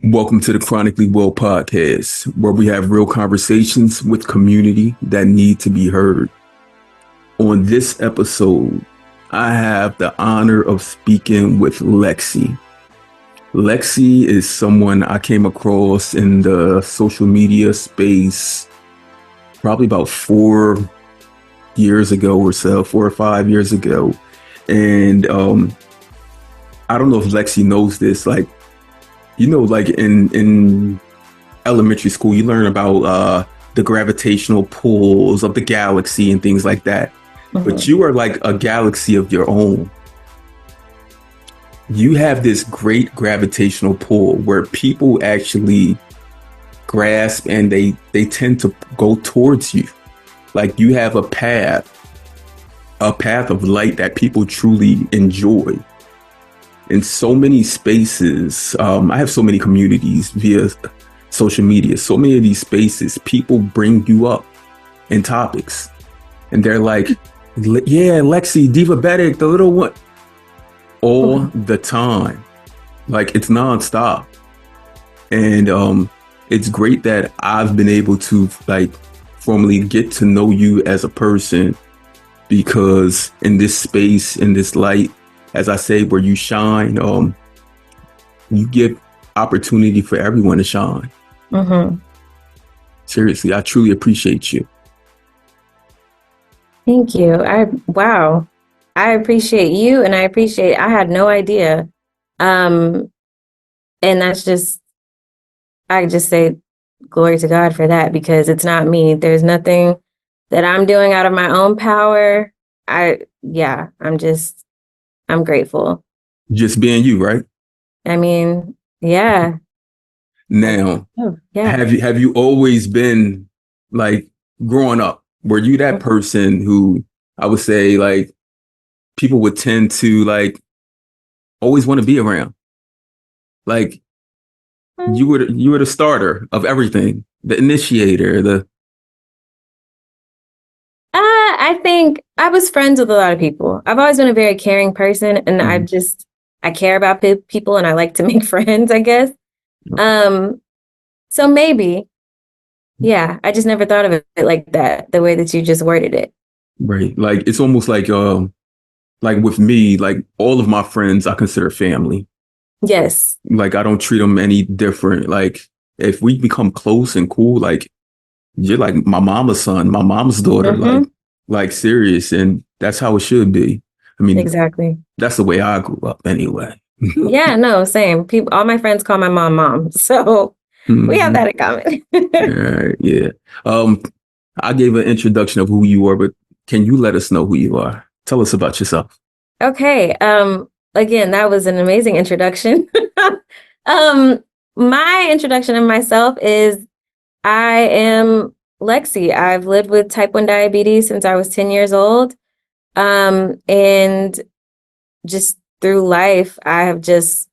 Welcome to the Chronically Well podcast, where we have real conversations with community that need to be heard. On this episode, I have the honor of speaking with Lexi. Lexi is someone I came across in the social media space probably about 4 years ago or so, 4 or 5 years ago. And I don't know if Lexi knows this, like in elementary school, you learn about the gravitational pulls of the galaxy and things like that. Mm-hmm. But you are like a galaxy of your own. You have this great gravitational pull where people actually grasp and they tend to go towards you. Like you have a path of light that people truly enjoy. In so many spaces, I have so many communities via social media. So many of these spaces, people bring you up in topics. And they're like, yeah, Lexi, diabetic, the little one. All the time. Like it's nonstop. And it's great that I've been able to like formally get to know you as a person, because in this space, in this light, as I say, where you shine, you give opportunity for everyone to shine. Mm-hmm. Seriously, I truly appreciate you. Thank you. Wow. I appreciate you, and I had no idea. And that's I just say glory to God for that, because it's not me. There's nothing that I'm doing out of my own power. I'm grateful. Just being you, right? I mean, yeah. Now, have you always been like growing up? Were you that person who I would say like people would tend to like always want to be around? Like you were the starter of everything, the initiator, I think I was friends with a lot of people. I've always been a very caring person, and I care about people, and I like to make friends, I guess. So maybe, yeah, I just never thought of it like that, the way that you just worded it. Right. Like, it's almost like with me, like all of my friends, I consider family. Yes. Like, I don't treat them any different. Like, if we become close and cool, like, you're like my mama's son, my mom's daughter, like serious. And that's how it should be. I mean, exactly. That's the way I grew up anyway. Yeah, no, same. All my friends call my mom. So we have that in common. Yeah. I gave an introduction of who you are, but can you let us know who you are? Tell us about yourself. Okay. Again, that was an amazing introduction. My introduction of myself is I am Lexi. I've lived with type 1 diabetes since I was 10 years old. And just through life, I have just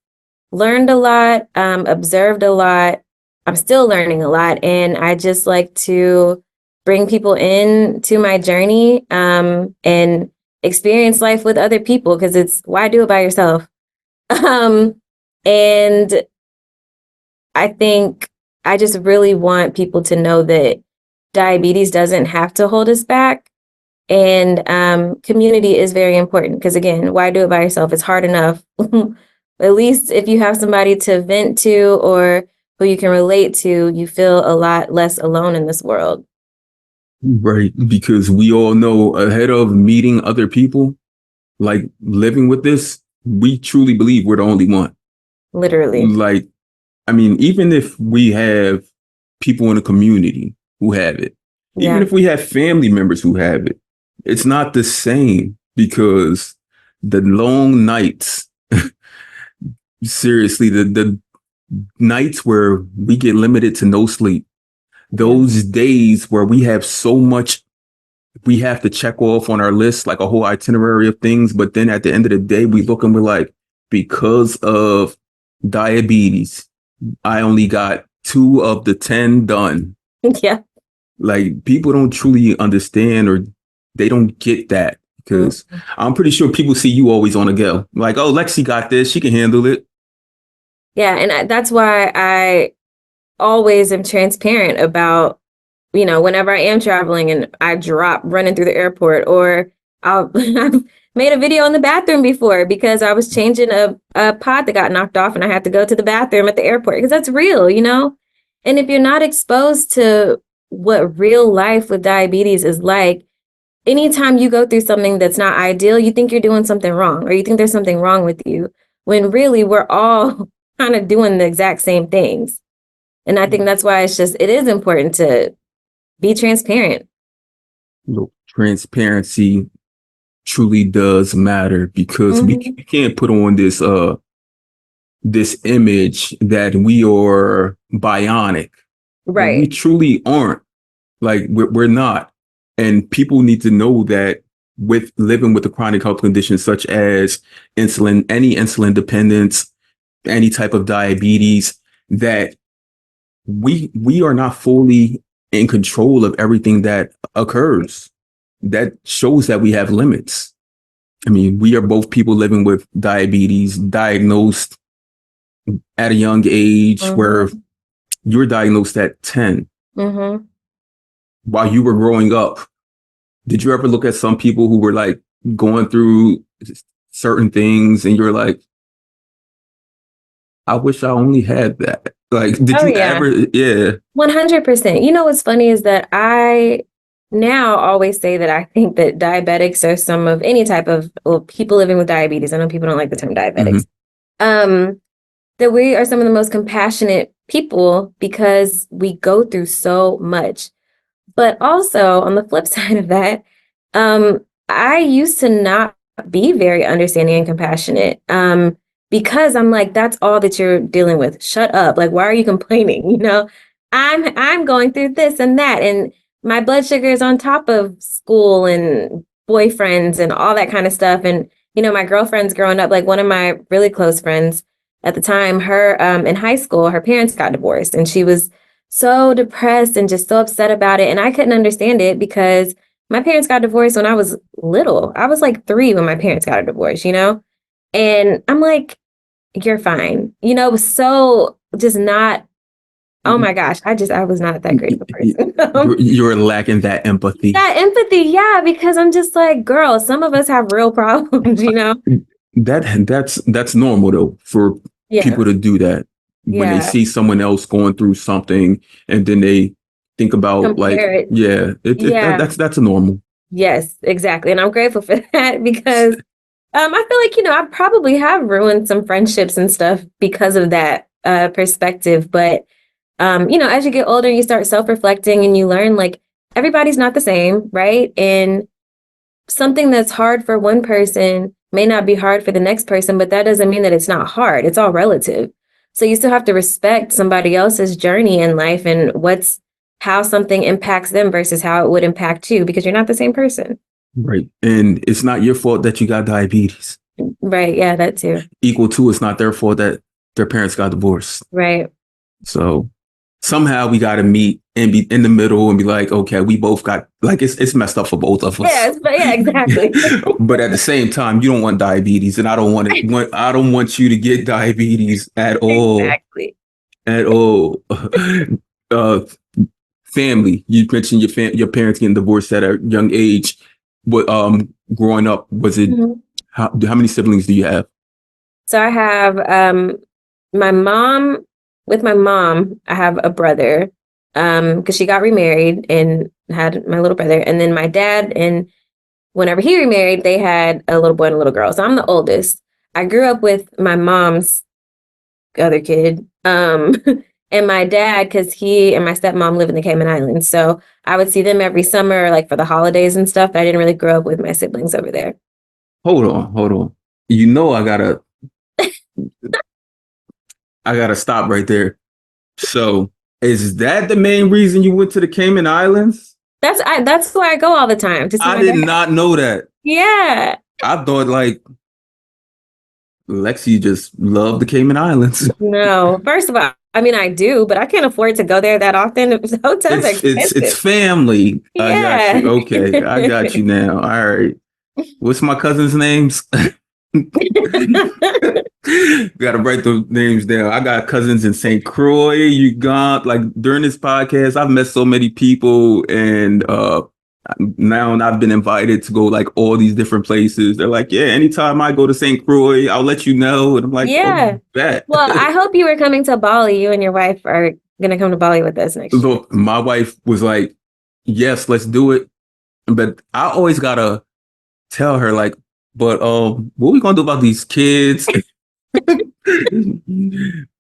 learned a lot, observed a lot. I'm still learning a lot. And I just like to bring people into my journey and experience life with other people, because why do it by yourself? And I think I just really want people to know that diabetes doesn't have to hold us back. And community is very important, because, again, why do it by yourself? It's hard enough. At least if you have somebody to vent to or who you can relate to, you feel a lot less alone in this world. Right. Because we all know, ahead of meeting other people, like living with this, we truly believe we're the only one. Literally. Like, I mean, even if we have people in the community who have it, even if we have family members who have it, it's not the same, because the long nights, seriously, the nights where we get limited to no sleep, those days where we have so much we have to check off on our list, like a whole itinerary of things. But then at the end of the day, we look and we're like, because of diabetes, I only got 2 of the 10 done. Yeah. Like, people don't truly understand, or they don't get that, because I'm pretty sure people see you always on a go. Like, oh, Lexi got this. She can handle it. Yeah, and that's why I always am transparent about, whenever I am traveling and I drop running through the airport, or I've made a video in the bathroom before because I was changing a pod that got knocked off and I had to go to the bathroom at the airport because that's real. And if you're not exposed to what real life with diabetes is like, anytime you go through something that's not ideal, you think you're doing something wrong or you think there's something wrong with you when really we're all kind of doing the exact same things. And I think that's why it is important to be transparent. Look, transparency truly does matter because we can't put on this image that we are bionic. Right. Like, we truly aren't. Like, we're not. And people need to know that with living with a chronic health condition such as insulin, any insulin dependence, any type of diabetes, that we are not fully in control of everything that occurs. That shows that we have limits. I mean, we are both people living with diabetes, diagnosed at a young age, where you were diagnosed at 10. While you were growing up, did you ever look at some people who were like going through certain things and you're like, I wish I only had that? Like, did you ever? Yeah. 100%. You know, what's funny is that I now always say that I think that diabetics are some of any type of, well, people living with diabetes. I know people don't like the term diabetics. That we are some of the most compassionate people because we go through so much. But also on the flip side of that, I used to not be very understanding and compassionate. Because I'm like, that's all that you're dealing with. Shut up. Like, why are you complaining? I'm going through this and that, and my blood sugar is on top of school and boyfriends and all that kind of stuff. And, my girlfriends growing up, like one of my really close friends at the time, her, in high school, her parents got divorced and she was so depressed and just so upset about it. And I couldn't understand it because my parents got divorced when I was little. I was like 3 when my parents got a divorce, And I'm like, you're fine. It was so just not, oh my gosh, I was not that great of a person. You were lacking that empathy. That empathy, yeah, because I'm just like, girl, some of us have real problems, That's normal though, for people to do that. When they see someone else going through something and then they think about compare it. That's normal. Yes, exactly. And I'm grateful for that because I feel like, I probably have ruined some friendships and stuff because of that perspective. But, as you get older, you start self-reflecting and you learn like everybody's not the same, right? And something that's hard for one person may not be hard for the next person, but that doesn't mean that it's not hard. It's all relative. So you still have to respect somebody else's journey in life and how something impacts them versus how it would impact you because you're not the same person. Right. And it's not your fault that you got diabetes. Right. Yeah, that too. Equal to, it's not their fault that their parents got divorced. Right. So somehow we got to meet and be in the middle and be like, okay, we both got, like, it's messed up for both of us. Yeah, exactly. But at the same time, you don't want diabetes, and I don't want you to get diabetes at all. Exactly. At all. Family. You mentioned your parents getting divorced at a young age. What growing up, was it how many siblings do you have? So I have my mom. With my mom, I have a brother because she got remarried and had my little brother. And then my dad, and whenever he remarried, they had a little boy and a little girl. So I'm the oldest. I grew up with my mom's other kid. And my dad, because he and my stepmom live in the Cayman Islands. So I would see them every summer, like for the holidays and stuff. But I didn't really grow up with my siblings over there. Hold on. I gotta stop right there. So is that the main reason you went to the Cayman Islands? That's where I go all the time. I did not know that. Yeah. I thought like Lexi just loved the Cayman Islands. No, first of all, I mean, I do, but I can't afford to go there that often. Hotels are expensive. It's family. Yeah. I got you. Okay, I got you now. All right. What's my cousin's names? Gotta write the names down. I got cousins in St. Croix. You got like during this podcast, I've met so many people, and now I've been invited to go like all these different places. They're like, yeah, anytime I go to St. Croix, I'll let you know. And I'm like, Yeah. oh, bet. Well, I hope you were coming to Bali. You and your wife are going to come to Bali with us next year. Look, my wife was like, yes, let's do it. But I always gotta tell her like, but what we gonna do about these kids?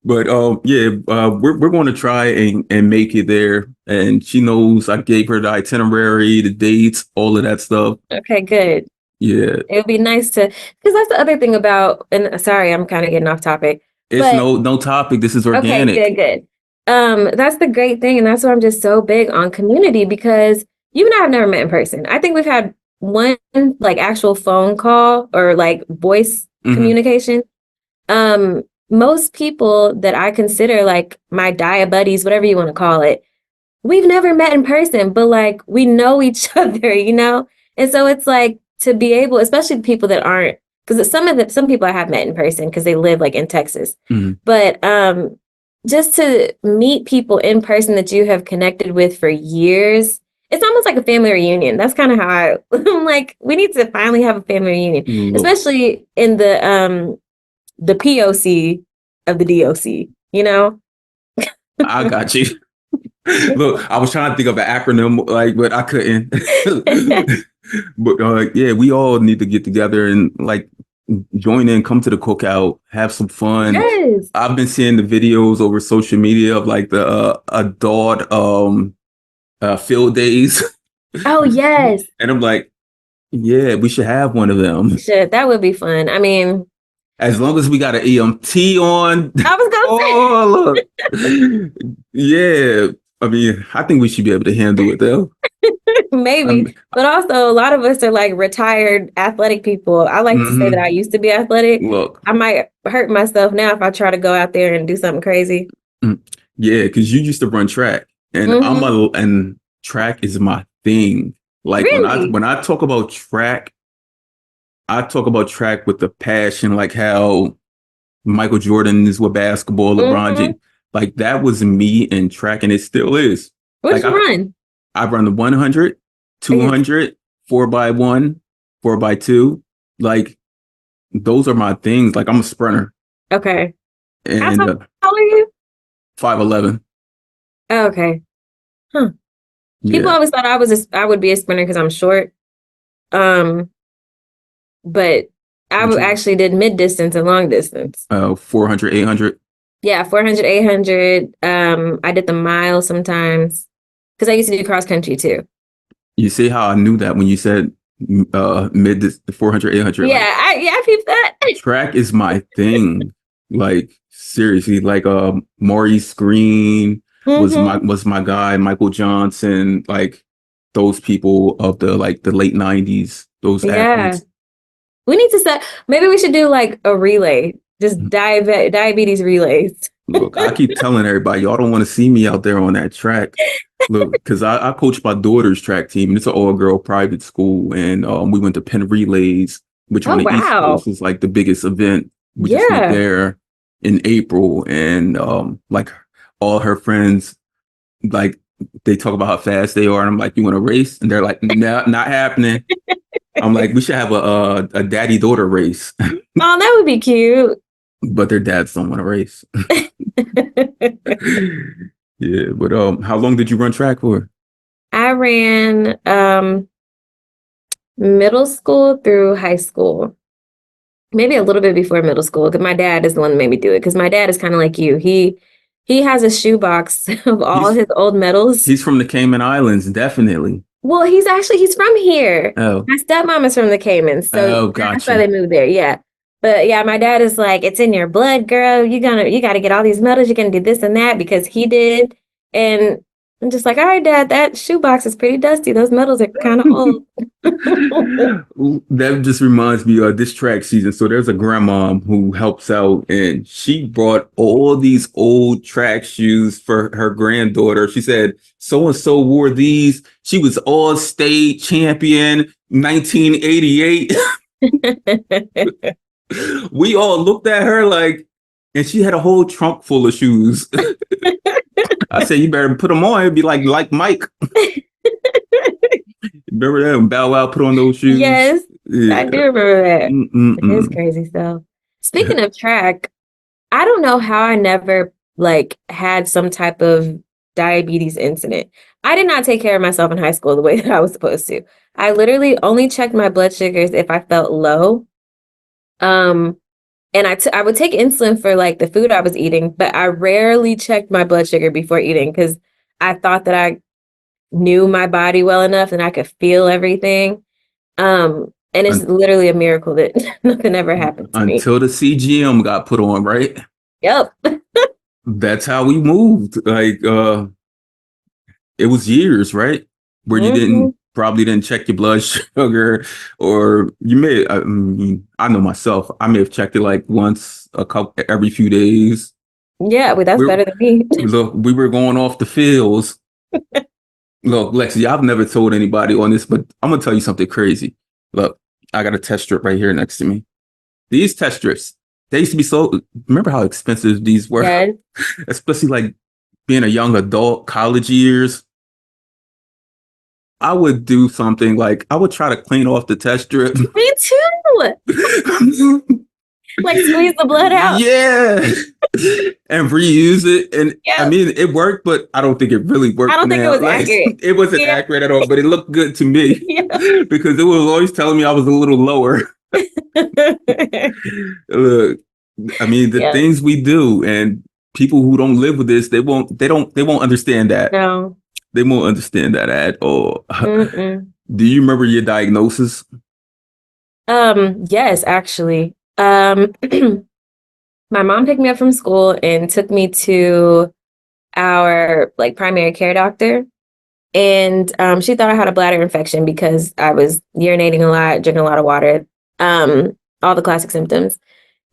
But yeah, we're going to try and make it there. And she knows I gave her the itinerary, the dates, all of that stuff. Okay, good. Yeah, It would be nice to, because that's the other thing about, and sorry, I'm kind of getting off topic. it's no topic. This is organic. Okay, good. That's the great thing, and that's why I'm just so big on community, because you and I have never met in person. I think we've had one like actual phone call or like voice communication. Most people that I consider like my dia buddies, whatever you want to call it, we've never met in person, but like we know each other, you know? And so it's like to be able, especially people that aren't, because some people I have met in person because they live like in Texas. But just to meet people in person that you have connected with for years, it's almost like a family reunion. That's kind of how I'm like, we need to finally have a family reunion, especially in the POC of the DOC, you know? I got you. Look, I was trying to think of an acronym, like, but I couldn't. But yeah, we all need to get together and like join in, come to the cookout, have some fun. Yes. I've been seeing the videos over social media of like the adult field days. Oh, yes. And I'm like, yeah, we should have one of them. Shit, that would be fun. I mean, as long as we got an EMT on. I was gonna say. Look. Yeah. I mean, I think we should be able to handle it though. Maybe. But also a lot of us are like retired athletic people. I like to say that I used to be athletic. Look. I might hurt myself now if I try to go out there and do something crazy. Yeah, because you used to run track. And and track is my thing. Like really? when I talk about track, I talk about track with the passion, like how Michael Jordan is with basketball, LeBron James. Like that was me in track, and it still is. What'd you run? I run the 100, 200, 4x1, 4x2. Like those are my things. Like I'm a sprinter. Okay. And how tall are you? 5'11". Oh, okay. Huh. People always thought I would be a sprinter because I'm short. But I actually did mid distance and long distance. 400, 800. Yeah, 400, 800. I did the mile sometimes because I used to do cross country too. You see how I knew that when you said mid 400, 800. Yeah, I peeped that. Track is my thing. Like seriously, like Maurice Green was my guy, Michael Johnson, like those people of the late 90s, those athletes. We need to set, maybe we should do like a relay, just diabetes relays. Look, I keep telling everybody, y'all don't want to see me out there on that track. Look, because I coach my daughter's track team, and it's an all-girl private school, and we went to Penn Relays, which on the East Coast is like the biggest event. We just went there in April, and like all her friends, like they talk about how fast they are, and I'm like, you want to race? And they're like, no, not happening. I'm like, we should have a daddy-daughter race. Oh, that would be cute. But their dads don't want to race. Yeah, but how long did you run track for? I ran middle school through high school. Maybe a little bit before middle school, because my dad is the one that made me do it. Because my dad is kind of like you. He has a shoebox of all his old medals. He's from the Cayman Islands, definitely. Well, he's from here. Oh. My stepmom is from the Caymans, so that's why they moved there. Yeah. But yeah, my dad is like, it's in your blood, girl. You got to get all these medals. You're going to do this and that because he did. And I'm just like, all right, Dad, that shoebox is pretty dusty. Those medals are kind of old. That just reminds me of this track season. So there's a grandma who helps out, and she brought all these old track shoes for her granddaughter. She said, so-and-so wore these. She was all-state champion 1988. We all looked at her like, and she had a whole trunk full of shoes. I said, you better put them on. It'd be like Mike. Remember that when Bow Wow put on those shoes? Yes, Yeah. I do remember that. It is Mm-mm-mm. crazy stuff. Speaking of track, I don't know how I never like had some type of diabetes incident. I did not take care of myself in high school the way that I was supposed to. I literally only checked my blood sugars if I felt low. Um, and I would take insulin for like the food I was eating, but I rarely checked my blood sugar before eating because I thought that I knew my body well enough and I could feel everything. And it's Un- literally a miracle that nothing ever happened to me. until the CGM got put on, right? Yep. That's how we moved. Like, it was years, right? Where you Hmm. probably didn't check your blood sugar, or you may. I mean, I know myself. I may have checked it like once a couple every few days. Yeah, well, that's We're better than me. look, we were going off the fields. Look, Lexi, I've never told anybody on this, but I'm gonna tell you something crazy. Look, I got a test strip right here next to me. These test strips, they used to be so. Remember how expensive these were, Yes. especially like being a young adult, college years. I would do something like I would try to clean off the test strip. Me too. Like squeeze the blood out. Yeah. And reuse it. And I Yep. mean, it worked, but I don't think it really I worked don't think it now. was Like, accurate. it wasn't Yeah. accurate at all, but it looked good to me Yeah. because it was always telling me I was a little lower. Look, I mean, the Yeah. things we do and people who don't live with this, they won't understand that. No. They won't understand that at all. Mm-mm. Do you remember your diagnosis? Yes, actually. My mom picked me up from school and took me to our like primary care doctor. And she thought I had a bladder infection because I was urinating a lot, drinking a lot of water, all the classic symptoms.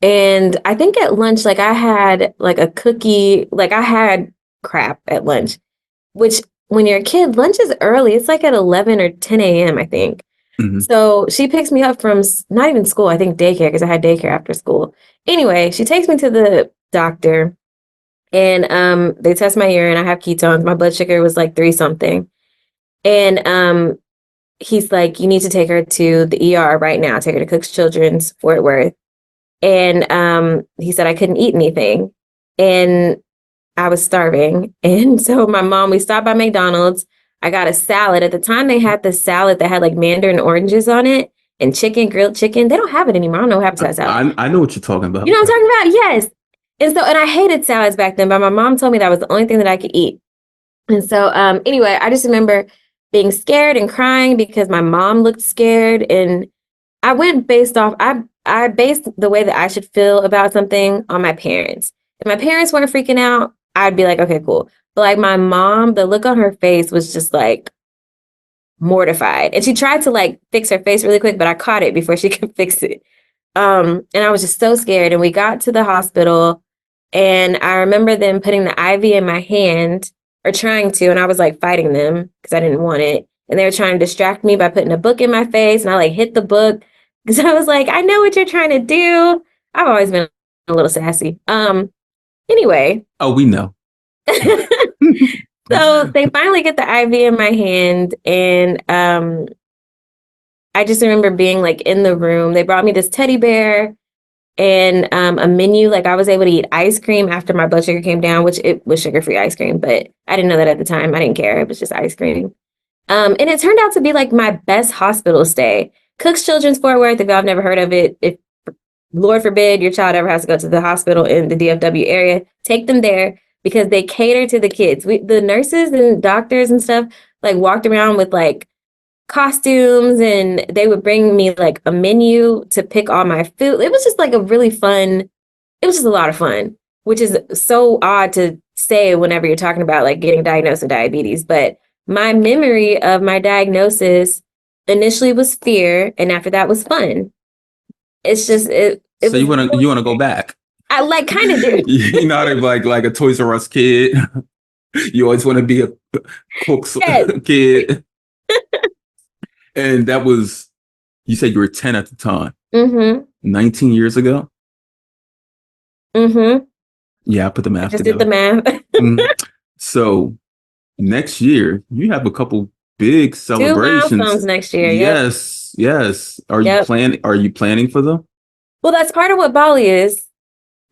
And I think at lunch, like I had like a cookie, like I had crap at lunch, which when you're a kid, lunch is early. It's like at 11 or 10 a.m., I think. Mm-hmm. So she picks me up from not even school, I think daycare, because I had daycare after school. Anyway, she takes me to the doctor and they test my urine. I have ketones. My blood sugar was like 3 something. And he's like, you need to take her to the ER right now. Take her to Cook's Children's, Fort Worth. And he said I couldn't eat anything. And I was starving. And so my mom, we stopped by McDonald's. I got a salad. At the time, they had this salad that had like mandarin oranges on it and chicken, grilled chicken. They don't have it anymore. I don't know what happened to that salad. I know what you're talking You about. know what I'm talking about? Yes. And I hated salads back then, but my mom told me that was the only thing that I could eat. And so anyway, I just remember being scared and crying because my mom looked scared. And I went based off, I based the way that I should feel about something on my parents. If my parents weren't freaking out, I'd be like, okay, cool. But like my mom, the look on her face was just like mortified. And she tried to like fix her face really quick, but I caught it before she could fix it. And I was just so scared. And we got to the hospital and I remember them putting the IV in my hand or trying to, and I was like fighting them because I didn't want it. And they were trying to distract me by putting a book in my face. And I like hit the book because I was like, I know what you're trying to do. I've always been a little sassy. Anyway. Oh, we know. So they finally get the IV in my hand. And I just remember being like in the room. They brought me this teddy bear and a menu. Like I was able to eat ice cream after my blood sugar came down, which it was sugar-free ice cream, but I didn't know that at the time. I didn't care. It was just ice cream. And it turned out to be like my best hospital stay. Cook's Children's Fort Worth, if y'all have never heard of it, if Lord forbid your child ever has to go to the hospital in the DFW area, take them there because they cater to the kids. The nurses and doctors and stuff like walked around with like costumes and they would bring me like a menu to pick all my food. It was just like a really fun, it was just a lot of fun, which is so odd to say whenever you're talking about like getting diagnosed with diabetes. But my memory of my diagnosis initially was fear and after that was fun. It's just, it So was, you wanna go back? I like kind of do. You know, like a Toys R Us kid. You always want to be a cook's Yes. kid. And that was You said you were 10 at the time. Mm-hmm. 19 years ago? Mm-hmm. Yeah, I put the I math just did the together. math. So next year, you have a couple big Two milestones celebrations. next year. Yep. Yes, yes. Yep. Are you planning for them? Well, that's part of what Bali is.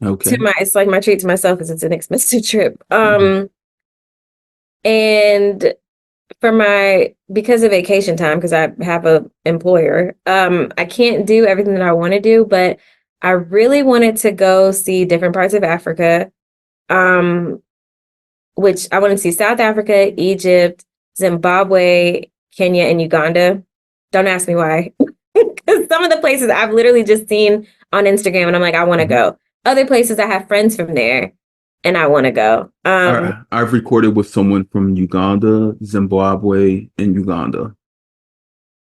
Okay. It's like my treat to myself because it's an expensive trip. Mhm. And because of vacation time, because I have a employer, I can't do everything that I want to do, but I really wanted to go see different parts of Africa. Which I want to see South Africa, Egypt, Zimbabwe, Kenya, and Uganda. Don't ask me why. Because some of the places I've literally just seen on Instagram and I'm like, I want to go. Other places I have friends from there and I want to go. I've recorded with someone from Uganda, Zimbabwe, and Uganda.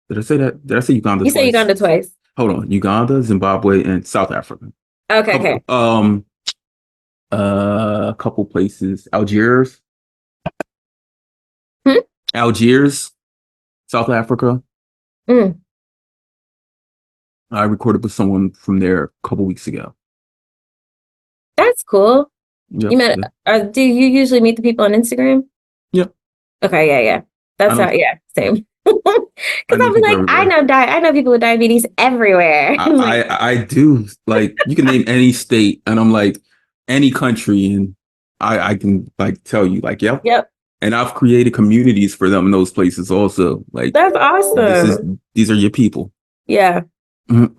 Did I say that? Did I say Uganda You said twice? Uganda twice. Hold on. Uganda, Zimbabwe, and South Africa. Okay, Couple, okay. a couple places. Hmm? Algiers, South Africa. Mm, I recorded with someone from there a couple weeks ago. that's cool. Yep. Do you usually meet the people on Instagram? Yep. Okay, yeah. I That's know. how, yeah, same. I Because know I'll be people like, everywhere. I know people with diabetes everywhere. I'm like, I do. Like, you can name any state, and I'm like, any country, and I can like tell you, like, yep. yep, And I've created communities for them in those places also. Like, that's this is awesome. these are your people. Yeah. Mhm.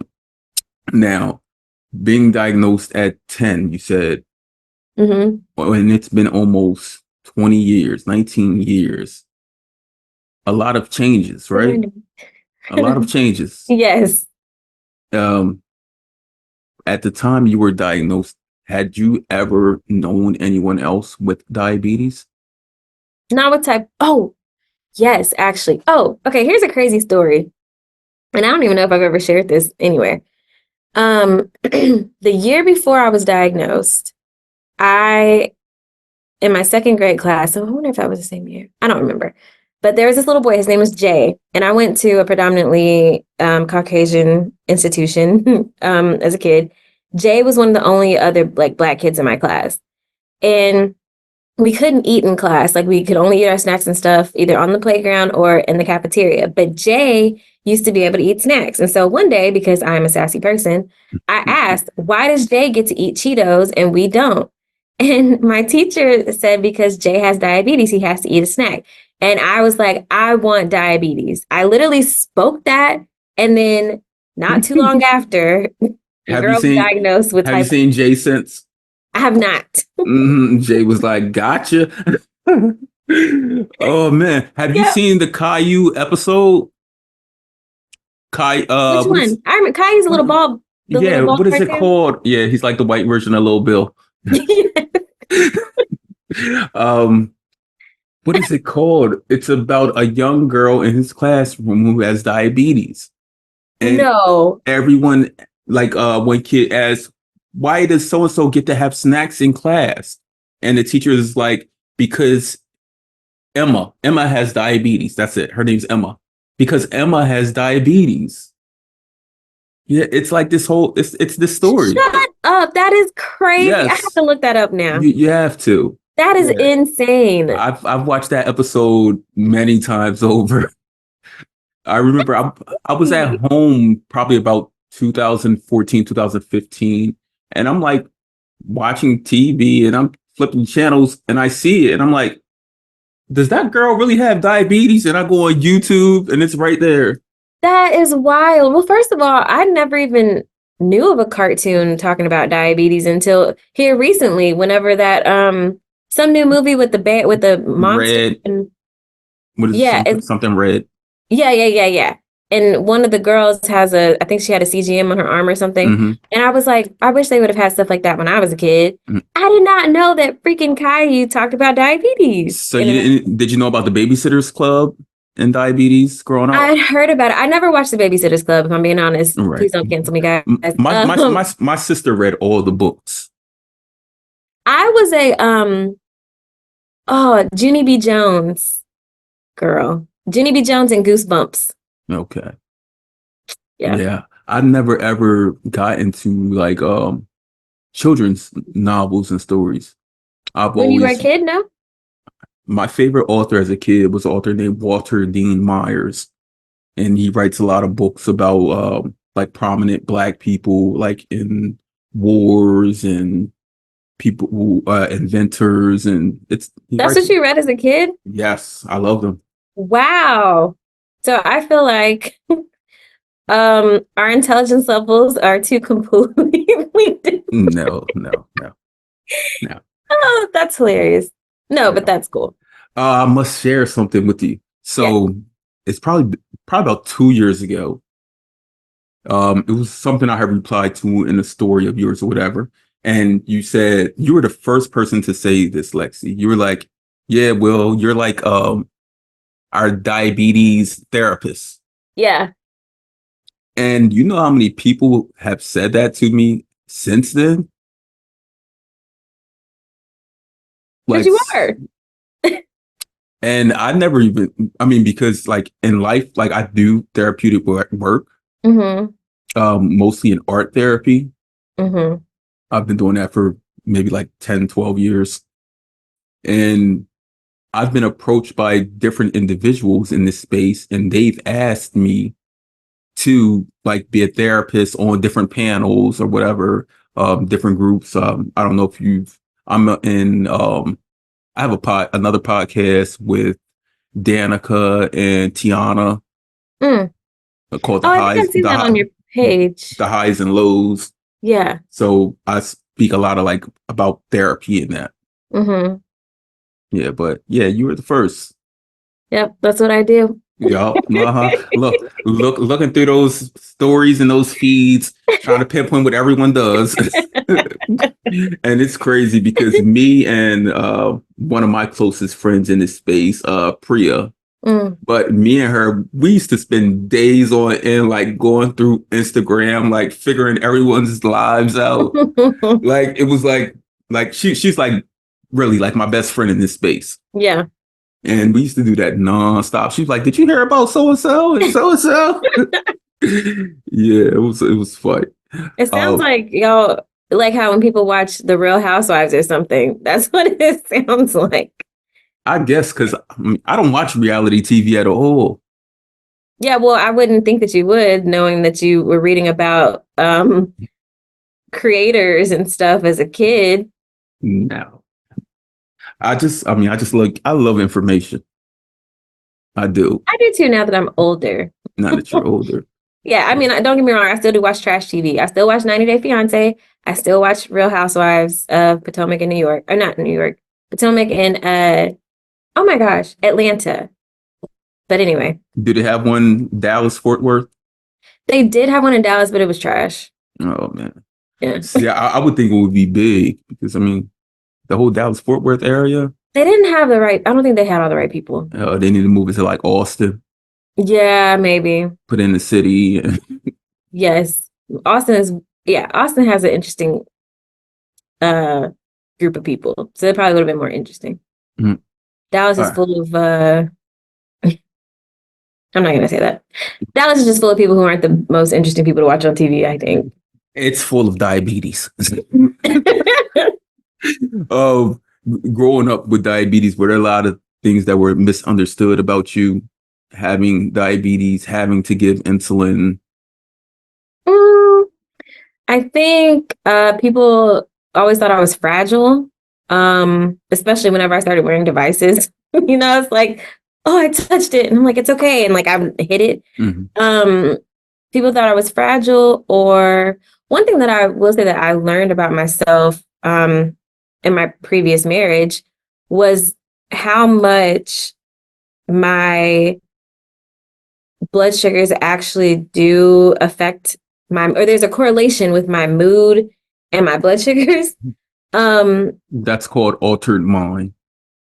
Now, being diagnosed at 10, you said, Mm-hmm. and it's been almost 20 years, 19 years. A lot of changes, right? A lot of changes. Yes. Um, at the time you were diagnosed, had you ever known anyone else with diabetes? Not with type. Oh, yes, actually. Oh, okay. Here's a crazy story. And I don't even know if I've ever shared this anywhere. The year before I was diagnosed, I, in my second grade class, so I wonder if that was the same year. I don't remember. But there was this little boy, his name was Jay, and I went to a predominantly Caucasian institution as a kid. Jay was one of the only other like Black kids in my class. And we couldn't eat in class. Like we could only eat our snacks and stuff either on the playground or in the cafeteria. But Jay used to be able to eat snacks. And so one day, because I'm a sassy person, I asked, why does Jay get to eat Cheetos and we don't? And my teacher said, because Jay has diabetes, he has to eat a snack. And I was like, I want diabetes. I literally spoke that. And then not too long after, the Have you girl was seen diagnosed with have you type 1. seen Jay since? I have not. Jay was like, gotcha. Oh man. Have you Yeah. seen the Caillou episode? Which What is one? I remember Kai's a what little ball, the yeah, little ball what is it cartoon. called? Yeah, he's like the white version of Little Bill. um what is it called? It's about a young girl in his classroom who has diabetes. And No. everyone, like one kid asks, why does so and so get to have snacks in class? And the teacher is like, because Emma has diabetes. That's it. Her name's Emma. Because Emma has diabetes. Yeah, it's like this whole it's this story. Shut up. That is crazy. I have Yes, to look that up now. you have to. That is Yeah. insane. I've watched that episode many times over. I remember I was at home probably about 2014, 2015, and I'm like watching TV and I'm flipping channels and I see it and I'm like, does that girl really have diabetes? And I go on YouTube and it's right there. That is wild. Well, first of all, I never even knew of a cartoon talking about diabetes until here recently, whenever that some new movie with the bear with the monster Red, and what is it, yeah, something red? Yeah. And one of the girls I think she had a CGM on her arm or something. Mm-hmm. And I was like, I wish they would have had stuff like that when I was a kid. Mm-hmm. I did not know that freaking Caillou talked about diabetes. So did you know about the Babysitters Club and diabetes growing I up? had heard about it. I never watched the Babysitters Club, if I'm being honest. Right. Please don't cancel me, guys. My sister read all the books. I was Junie B. Jones girl. Junie B. Jones and Goosebumps. Okay. Yeah. Yeah. I never ever got into like children's novels and stories. I've When you were a always kid, no? My favorite author as a kid was an author named Walter Dean Myers, and he writes a lot of books about like prominent Black people, like in wars and people who inventors, and it's he That's writes. what you read as a kid? Yes, I love them. Wow. So I feel like our intelligence levels are two completely different. No, no, no, no. Oh, that's hilarious. No, but Yeah. that's cool. I must share something with you. Yeah. So it's probably about 2 years ago. It was something I had replied to in a story of yours or whatever. And you said you were the first person to say this, Lexi. You were like, "Yeah, well, you're like our diabetes therapist." Yeah. And you know how many people have said that to me since then? Because Like, you are. and I never even, I mean, because like in life, like I do therapeutic work, Mm-hmm. mostly in art therapy. Mm-hmm. I've been doing that for maybe like 10, 12 years. And I've been approached by different individuals in this space, and they've asked me to like be a therapist on different panels or whatever, different groups. I don't know if I'm in, I have another podcast with Danica and Tiana Mm. called Oh, I think I've seen that on your page. the highs and lows. Yeah. So I speak a lot of like about therapy in that. Mm-hmm. Yeah, but yeah, you were the first. Yep, that's what I do. Yup. Uh-huh. Looking through those stories and those feeds, trying to pinpoint what everyone does. And it's crazy because me and one of my closest friends in this space, Priya, Mm. but me and her, we used to spend days on end, like going through Instagram, like figuring everyone's lives out. Like it was like she's like really like my best friend in this space. Yeah. And we used to do that nonstop. She was like, "Did you hear about so and so and so and so?" Yeah, it was fun. It sounds Um, like y'all like how when people watch The Real Housewives or something. That's what it sounds like. I guess because I don't watch reality TV at all. Yeah, well, I wouldn't think that you would, knowing that you were reading about creators and stuff as a kid. No, I just like I love information. I do. I do too now that I'm older. Now that you're older. Yeah, I mean, don't get me wrong, I still do watch trash TV. I still watch 90 Day Fiance. I still watch Real Housewives of Potomac in New York. Or not New York, Potomac and oh my gosh, Atlanta. But anyway, Do they have one Dallas Fort Worth? they did have one in Dallas, but it was trash. Oh man. Yeah. See, I would think it would be big because I mean the whole Dallas Fort Worth area. They didn't have the right, I don't think they had all the right people. They need to move it to like Austin, Yeah, maybe. put in the city. Yes. Austin has an interesting group of people. So they probably would have been more interesting. Mhm. Dallas All is right. full of I'm not gonna say that. Dallas is just full of people who aren't the most interesting people to watch on TV, I think. It's full of diabetes. Oh, growing up with diabetes, were there a lot of things that were misunderstood about you having diabetes, having to give insulin? Mm, I think people always thought I was fragile, especially whenever I started wearing devices. It's like, oh, I touched it, and I'm like, it's okay, and like I hit it. Mhm. People thought I was fragile, or one thing that I will say that I learned about myself in my previous marriage was how much my blood sugars actually do affect or there's a correlation with my mood and my blood sugars. That's called altered mind,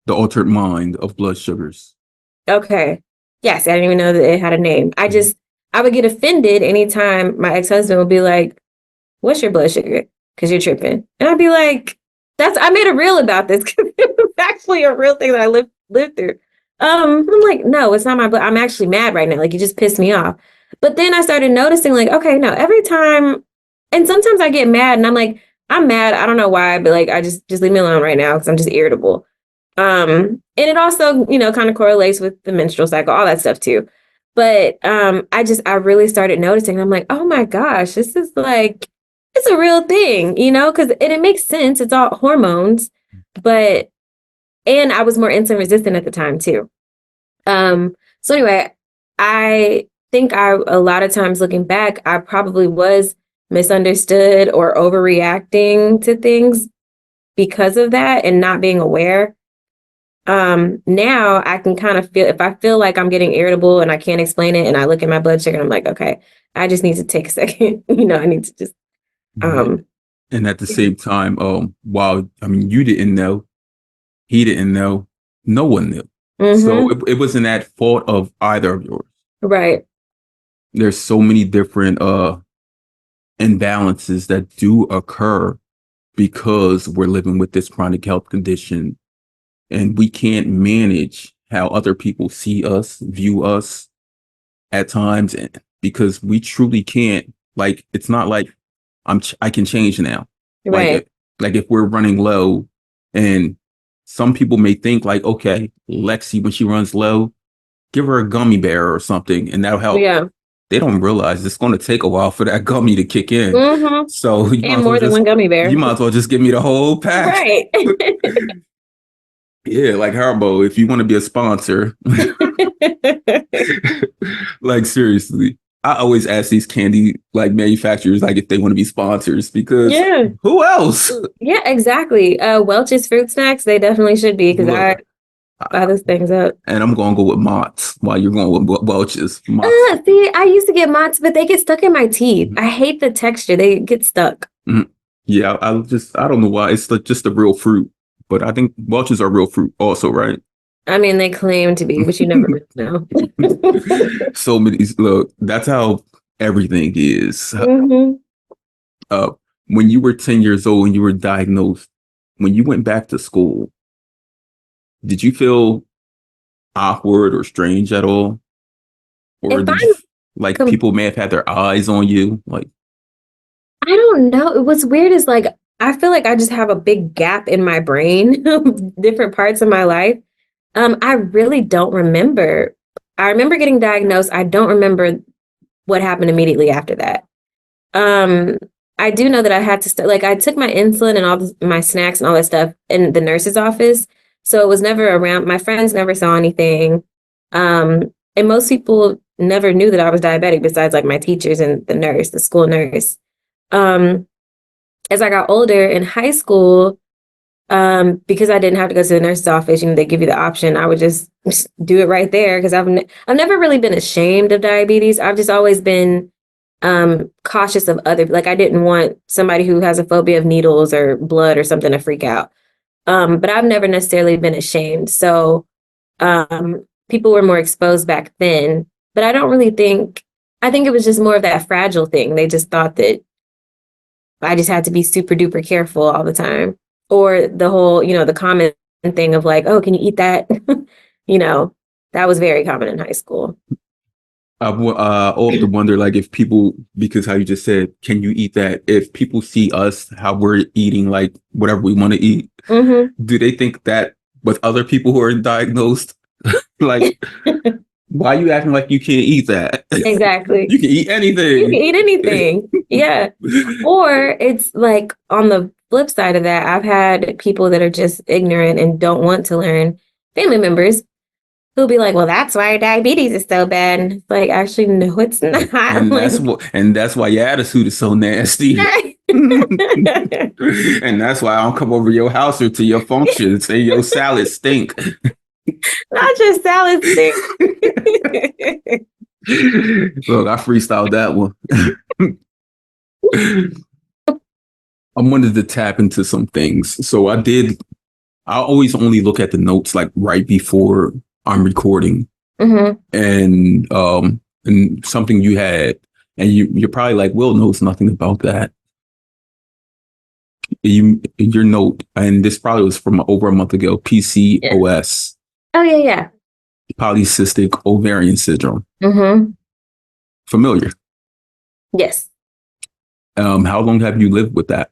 the altered mind of blood sugars. Okay. Yes, I didn't even know that it had a name. I would get offended anytime my ex-husband would be like, "What's your blood sugar? Because you're tripping." And I'd be like, I made a reel about this because it was actually a real thing that I lived through. I'm like, no, it's not my blood. I'm actually mad right now. Like, you just pissed me off. But then I started noticing like, okay, no, every time, and sometimes I get mad and I'm like, I'm mad. I don't know why, but like, I just leave me alone right now because I'm just irritable. And it also, kind of correlates with the menstrual cycle, all that stuff too. But I really started noticing. I'm like, oh my gosh, this is like, it's a real thing, because it makes sense. It's all hormones, but and I was more insulin resistant at the time too. So anyway, I think a lot of times looking back, I probably was misunderstood or overreacting to things because of that and not being aware. Now I can kind of feel, if I feel like I'm getting irritable and I can't explain it and I look at my blood sugar and I'm like, okay, I just need to take a second. I need to just, and at the same time, while, I mean, you didn't know, he didn't know, no one knew. So it wasn't at fault of either of yours. Right. There's so many different imbalances that do occur because we're living with this chronic health condition, and we can't manage how other people see us, view us at times, because we truly can't. Like, it's not like I can change now. Right. Like if we're running low, and some people may think like, okay, Lexi, when she runs low, give her a gummy bear or something, and that'll help. Yeah. They don't realize it's going to take a while for that gummy to kick in. So you might as well one gummy bear. You might as well just give me the whole pack. Right. Yeah, like Haribo, if you want to be a sponsor. Like, seriously. I always ask these candy like manufacturers like if they want to be sponsors, because who else? Yeah, exactly. Welch's fruit snacks, they definitely should be, because I buy those things up. And I'm going to go with Mott's while you're going with Welch's. See, I used to get Mott's, but they get stuck in my teeth. I hate the texture. They get stuck. Yeah, I don't know why. It's just the real fruit. But I think Welch's are real fruit also, right? I mean, they claim to be, but you never really know. So many, look, that's how everything is. When you were 10 years old and you were diagnosed, when you went back to school, did you feel awkward or strange at all? Or did you, like, people may have had their eyes on you? Like, I don't know. What's weird is like, I feel like I just have a big gap in my brain, different parts of my life. I really don't remember. I remember getting diagnosed. I don't remember what happened immediately after that. I do know that I had to like, I took my insulin and all my snacks and all that stuff in the nurse's office. So it was never around. My friends never saw anything. And most people never knew that I was diabetic besides like my teachers and the school nurse. As I got older in high school, because I didn't have to go to the nurse's office, they give you the option. I would just do it right there, because I've never really been ashamed of diabetes. I've just always been cautious of like, I didn't want somebody who has a phobia of needles or blood or something to freak out. But I've never necessarily been ashamed. So people were more exposed back then. But I don't really I think it was just more of that fragile thing. They just thought that I just had to be super duper careful all the time. Or the whole, the common thing of like, oh, can you eat that? That was very common in high school. I often wonder, like, if people, because how you just said, can you eat that? If people see us, how we're eating, like, whatever we want to eat, do they think that with other people who are diagnosed? Like, why are you acting like you can't eat that? Exactly. You can eat anything. You can eat anything. Yeah. Or it's like on the flip side of that, I've had people that are just ignorant and don't want to learn, family members who'll be like, well, that's why diabetes is so bad. And it's like, actually, no, it's not. And that's why your attitude is so nasty. And that's why I don't come over your house or to your functions and your salad stink. Not just salad stink. Look, I freestyled that one. I wanted to tap into some things. So I always only look at the notes like right before I'm recording. And something you had, and you're probably like, Will knows nothing about that. Your note, and this probably was from over a month ago, PCOS. Oh, yeah. Polycystic ovarian syndrome. familiar. Yes. How long have you lived with that?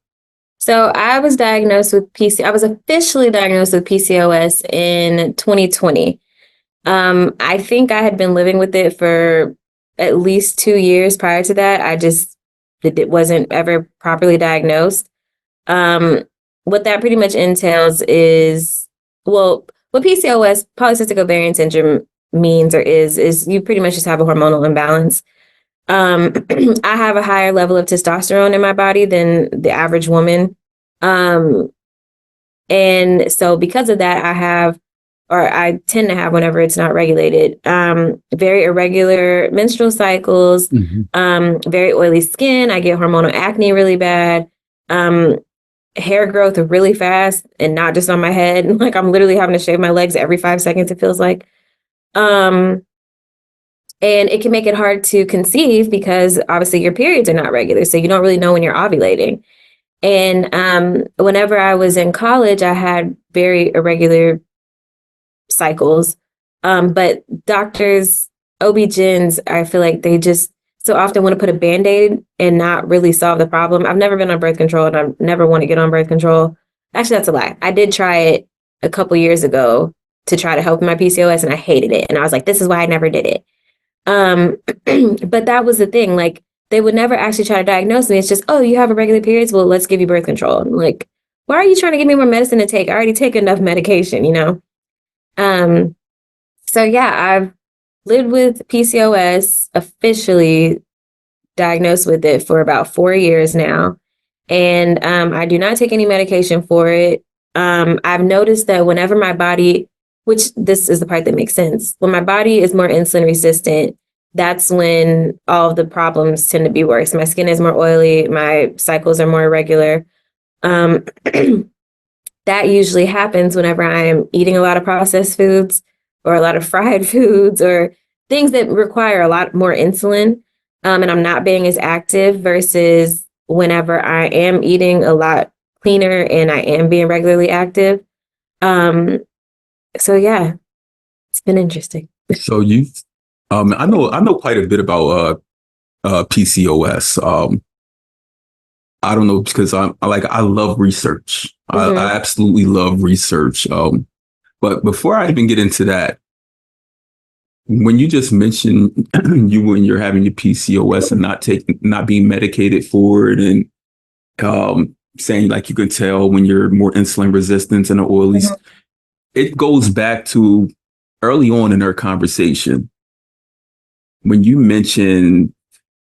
So I was diagnosed with I was officially diagnosed with PCOS in 2020. I think I had been living with it for at least 2 years prior to that. It wasn't ever properly diagnosed. What that pretty much entails is, well, what PCOS, polycystic ovarian syndrome, means or is you pretty much just have a hormonal imbalance. I have a higher level of testosterone in my body than the average woman. And so because of that, I tend to have, whenever it's not regulated, very irregular menstrual cycles, very oily skin. I get hormonal acne really bad, hair growth really fast, and not just on my head. Like I'm literally having to shave my legs every 5 seconds, it feels like. And it can make it hard to conceive because obviously your periods are not regular. So you don't really know when you're ovulating. And whenever I was in college, I had very irregular cycles. But doctors, OB-GYNs, I feel like they just so often want to put a Band-Aid and not really solve the problem. I've never been on birth control and I never want to get on birth control. Actually, that's a lie. I did try it a couple years ago to try to help my PCOS and I hated it. And I was like, this is why I never did it. But that was the thing. Like they would never actually try to diagnose me. It's just, oh, you have irregular periods. Well, let's give you birth control. I'm like, why are you trying to give me more medicine to take? I already take enough medication, you know? So yeah, I've lived with PCOS, officially diagnosed with it for about 4 years now. And I do not take any medication for it. I've noticed that whenever my body, which this is the part that makes sense, when my body is more insulin resistant, that's when all of the problems tend to be worse. My skin is more oily, my cycles are more irregular. That usually happens whenever I am eating a lot of processed foods or a lot of fried foods or things that require a lot more insulin. And I'm not being as active versus whenever I am eating a lot cleaner and I am being regularly active. So yeah, it's been interesting. So I know quite a bit about PCOS. I don't know because I love research. I absolutely love research. But before I even get into that, when you just mentioned when you're having your PCOS and not being medicated for it, and saying like you can tell when you're more insulin resistant and the oilies, it goes back to early on in our conversation when you mentioned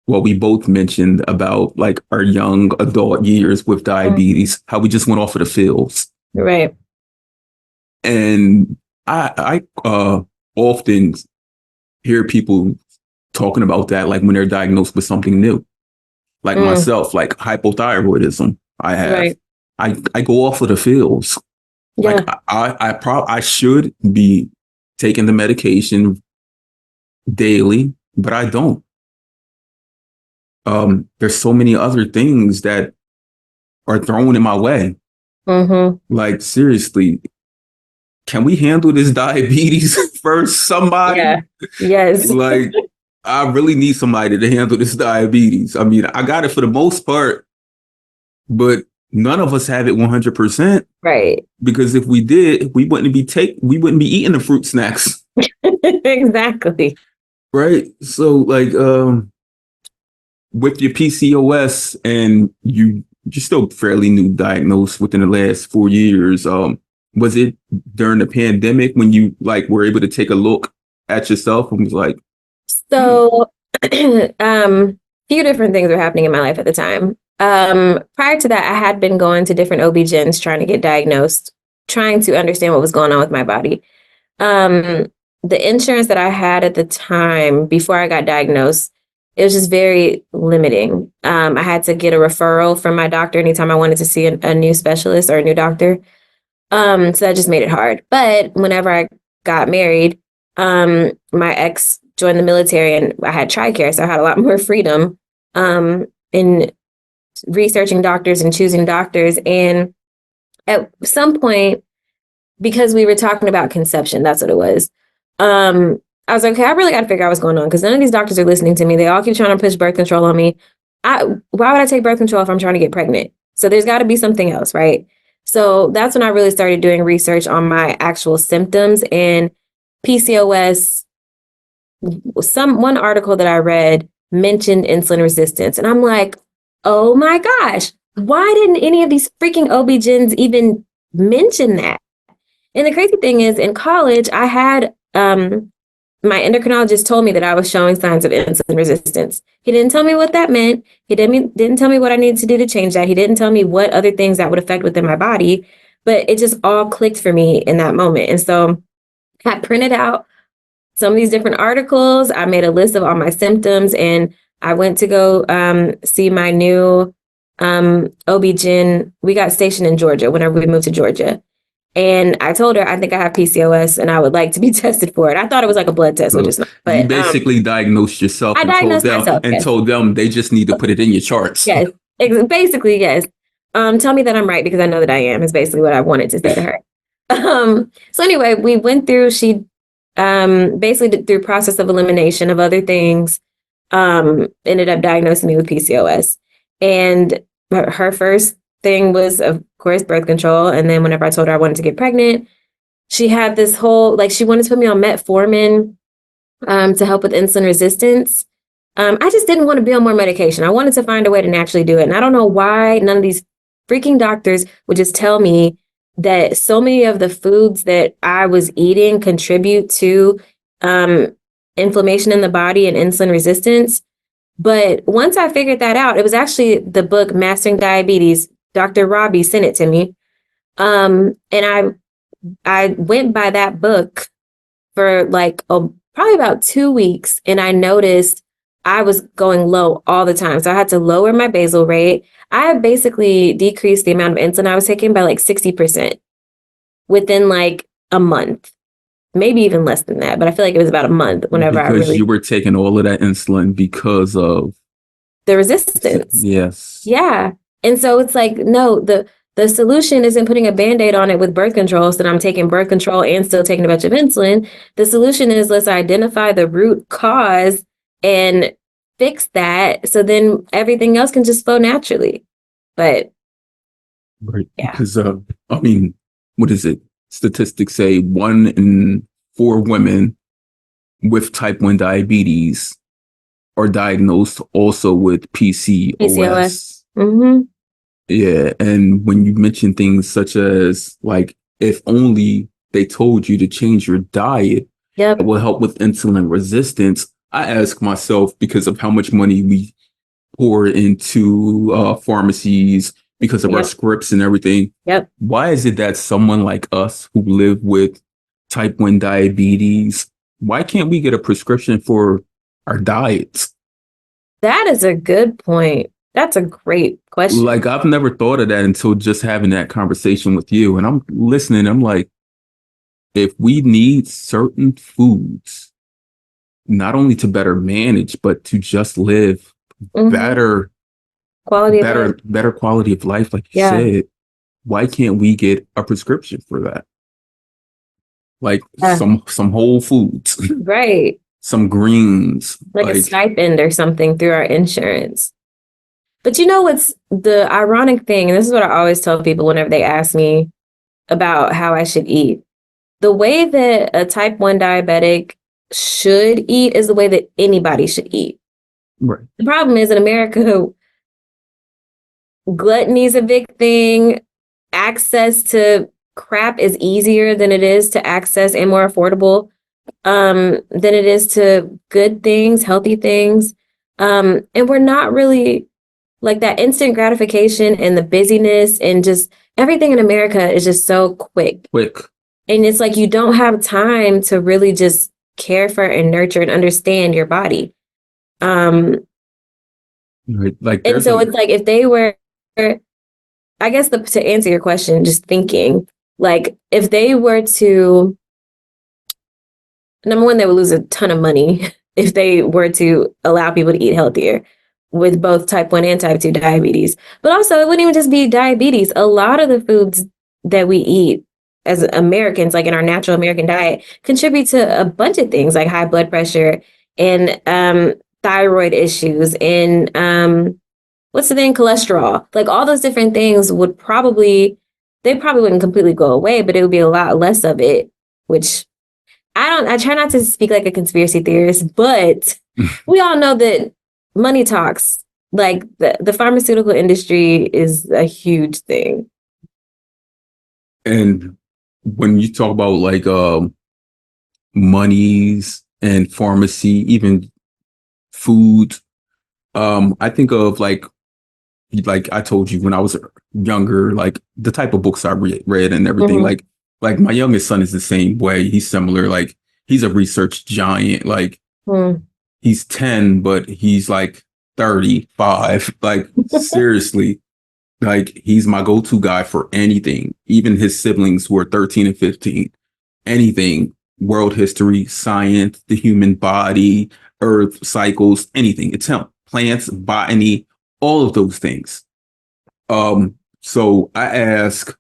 what we both mentioned about like our young adult years with diabetes, how we just went off of the fields. Right. And I often hear people talking about that, like when they're diagnosed with something new, like myself, like hypothyroidism. I go off of the fields. Yeah. Like I should be taking the medication daily, but I don't. There's so many other things that are thrown in my way. Like seriously, can we handle this diabetes first? Somebody? Yeah. Yes. Like, I really need somebody to handle this diabetes. I mean, I got it for the most part, but none of us have it 100%. Right. Because if we did, we wouldn't be eating the fruit snacks. Exactly. Right. So like with your PCOS and you're still fairly new diagnosed within the last 4 years. Was it during the pandemic when you like were able to take a look at yourself and was like, so few different things were happening in my life at the time. Prior to that, I had been going to different OB-GYNs trying to get diagnosed, trying to understand what was going on with my body. The insurance that I had at the time before I got diagnosed, it was just very limiting. I had to get a referral from my doctor anytime I wanted to see a new specialist or a new doctor. So that just made it hard. But whenever I got married, my ex joined the military and I had TRICARE, so I had a lot more freedom in researching doctors and choosing doctors. And at some point, because we were talking about conception, that's what it was. I was like, okay, I really got to figure out what's going on because none of these doctors are listening to me. They all keep trying to push birth control on me. Why would I take birth control if I'm trying to get pregnant? So there's got to be something else, right? So that's when I really started doing research on my actual symptoms, and PCOS. One article that I read mentioned insulin resistance, and I'm like, oh my gosh, why didn't any of these freaking OB-GYNs even mention that? And the crazy thing is, in college, I had my endocrinologist told me that I was showing signs of insulin resistance. He didn't tell me what that meant. He didn't tell me what I needed to do to change that. He didn't tell me what other things that would affect within my body, but it just all clicked for me in that moment. And so I printed out some of these different articles. I made a list of all my symptoms, and I went to go see my new OB-GYN. We got stationed in Georgia whenever we moved to Georgia. And I told her, I think I have PCOS and I would like to be tested for it. I thought it was like a blood test, which is not. But you basically diagnosed yourself I diagnosed myself, and told them they just need to put it in your charts. Yes, basically, yes. Tell me that I'm right because I know that I am, is basically what I wanted to say to her. So anyway, we went through, she basically did through process of elimination of other things, ended up diagnosing me with PCOS. And her first thing was, of course, birth control. And then whenever I told her I wanted to get pregnant, she had this whole, like, she wanted to put me on metformin to help with insulin resistance. I just didn't want to be on more medication. I wanted to find a way to naturally do it. And I don't know why none of these freaking doctors would just tell me that so many of the foods that I was eating contribute to inflammation in the body and insulin resistance. But once I figured that out, it was actually the book Mastering Diabetes. Dr. Robbie sent it to me. And I went by that book for like probably about 2 weeks, and I noticed I was going low all the time. So I had to lower my basal rate. I basically decreased the amount of insulin I was taking by like 60% within like a month, maybe even less than that. But I feel like it was about a month whenever because you were taking all of that insulin because of the resistance. Yes. Yeah. And so it's like, no, the solution isn't putting a Band-Aid on it with birth control so that I'm taking birth control and still taking a bunch of insulin. The solution is, let's identify the root cause and fix that, so then everything else can just flow naturally. But right, yeah. Because I mean, what is it? Statistics say 1 in 4 women with type 1 diabetes are diagnosed also with PCOS. Mm-hmm. Yeah, and when you mention things such as, like, if only they told you to change your diet, Yep, it will help with insulin resistance. I ask myself, because of how much money we pour into pharmacies, because of our scripts and everything. Yep. Why is it that someone like us who live with type 1 diabetes, why can't we get a prescription for our diets? That is a good point. That's a great question. Like, I've never thought of that until just having that conversation with you. And I'm listening. I'm like, if we need certain foods, not only to better manage, but to just live better quality of life, like you said, why can't we get a prescription for that? Like some whole foods, right? Some greens, like a stipend or something through our insurance. But you know what's the ironic thing, and this is what I always tell people whenever they ask me about how I should eat. The way that a type 1 diabetic should eat is the way that anybody should eat. Right. The problem is, in America, gluttony is a big thing. Access to crap is easier than it is to access, and more affordable than it is to good things, healthy things. And we're not really, like, that instant gratification and the busyness and just everything in America is just so quick. And it's like you don't have time to really just care for and nurture and understand your body. Right. Like, and so it's like, if they were, I guess, to answer your question, just thinking, like, if they were to, number one, they would lose a ton of money if they were to allow people to eat healthier with both type 1 and type 2 diabetes. But also, it wouldn't even just be diabetes. A lot of the foods that we eat as Americans, like in our natural American diet, contribute to a bunch of things like high blood pressure and thyroid issues and what's the thing, cholesterol. Like all those different things would probably, they probably wouldn't completely go away, but it would be a lot less of it, which I try not to speak like a conspiracy theorist, but we all know that money talks. Like the pharmaceutical industry is a huge thing. And when you talk about like monies and pharmacy, even food, I think of like I told you when I was younger, like the type of books I read and everything. Like my youngest son is the same way. He's similar. Like he's a research giant. Like he's 10, but he's like 35. Like seriously, like he's my go-to guy for anything. Even his siblings who are 13 and 15. Anything, world history, science, the human body, earth cycles, anything. It's him. Plants, botany, all of those things. So I ask,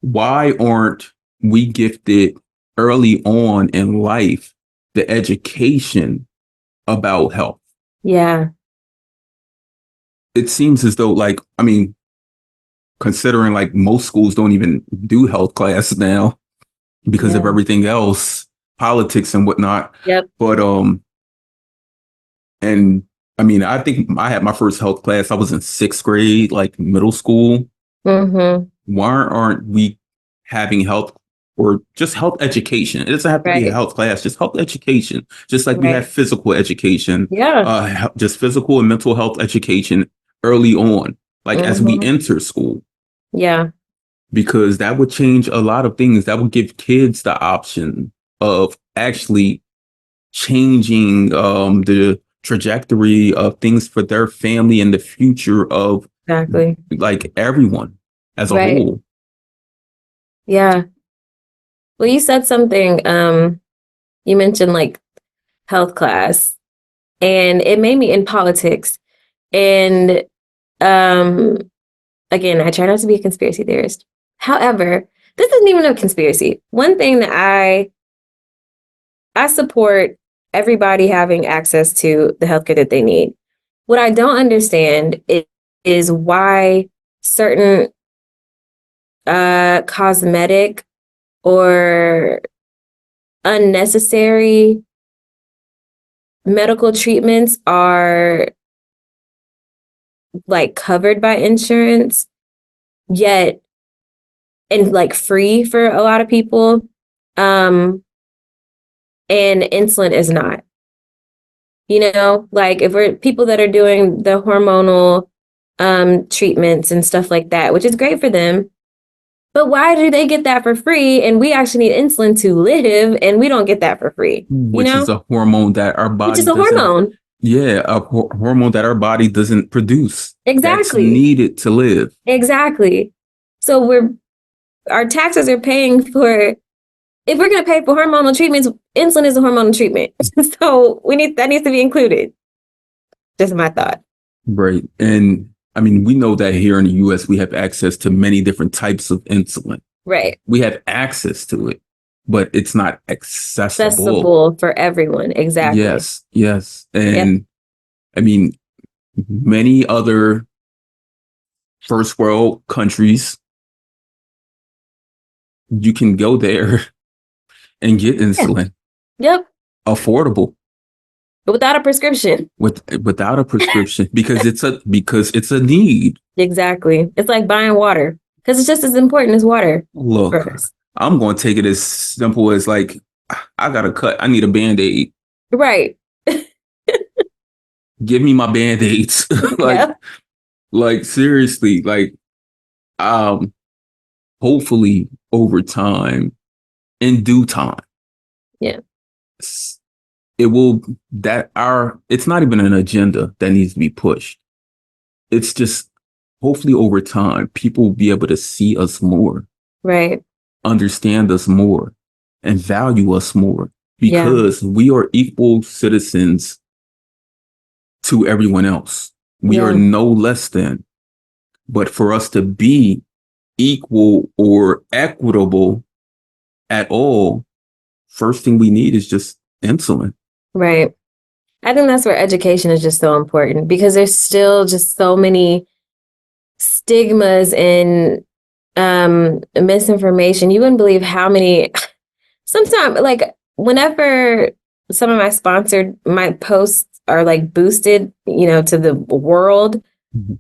why aren't we gifted early on in life the education about health? Yeah. It seems as though, like, I mean, considering like most schools don't even do health class now because of everything else, politics and whatnot. Yep. But and I mean, I think I had my first health class. I was in 6th grade, like middle school. Why aren't we having health or just health education? It doesn't have to be a health class, just health education. Just like we have physical education. Yeah. Just physical and mental health education early on, like as we enter school. Yeah. Because that would change a lot of things. That would give kids the option of actually changing the trajectory of things for their family and the future of like everyone as a whole. Yeah. Well, you said something, you mentioned like health class, and it made me in politics. And again, I try not to be a conspiracy theorist. However, this isn't even a conspiracy. One thing that I support everybody having access to the healthcare that they need. What I don't understand is why certain cosmetic or unnecessary medical treatments are like covered by insurance, yet and like free for a lot of people. And insulin is not. You know, like if we're people that are doing the hormonal treatments and stuff like that, which is great for them. But why do they get that for free? And we actually need insulin to live, and we don't get that for free. Which is a hormone that our body doesn't. Hormone. Yeah, a hormone that our body doesn't produce. Exactly. That's needed to live. Exactly. So our taxes are paying for, if we're going to pay for hormonal treatments, insulin is a hormonal treatment. So that needs to be included. Just my thought. Right. And I mean, we know that here in the US, we have access to many different types of insulin. Right. We have access to it, but it's not accessible. Accessible for everyone. Exactly. Yes. Yes. And I mean, many other first world countries, you can go there and get insulin. Yep. Affordable. But without a prescription. Without a prescription, because it's a need. Exactly. It's like buying water, because it's just as important as water. Look, I'm going to take it as simple as like, I got a cut. I need a Band-Aid. Right. Give me my Band-Aids. Like seriously, like, hopefully over time, in due time. Yeah. It's not even an agenda that needs to be pushed. It's just hopefully over time, people will be able to see us more. Right. Understand us more and value us more, because we are equal citizens to everyone else. We are no less than. But for us to be equal or equitable, at all, first thing we need is just insulin. Right. I think that's where education is just so important, because there's still just so many stigmas and misinformation. You wouldn't believe how many, sometimes, like, whenever some of my posts are like boosted, to the world,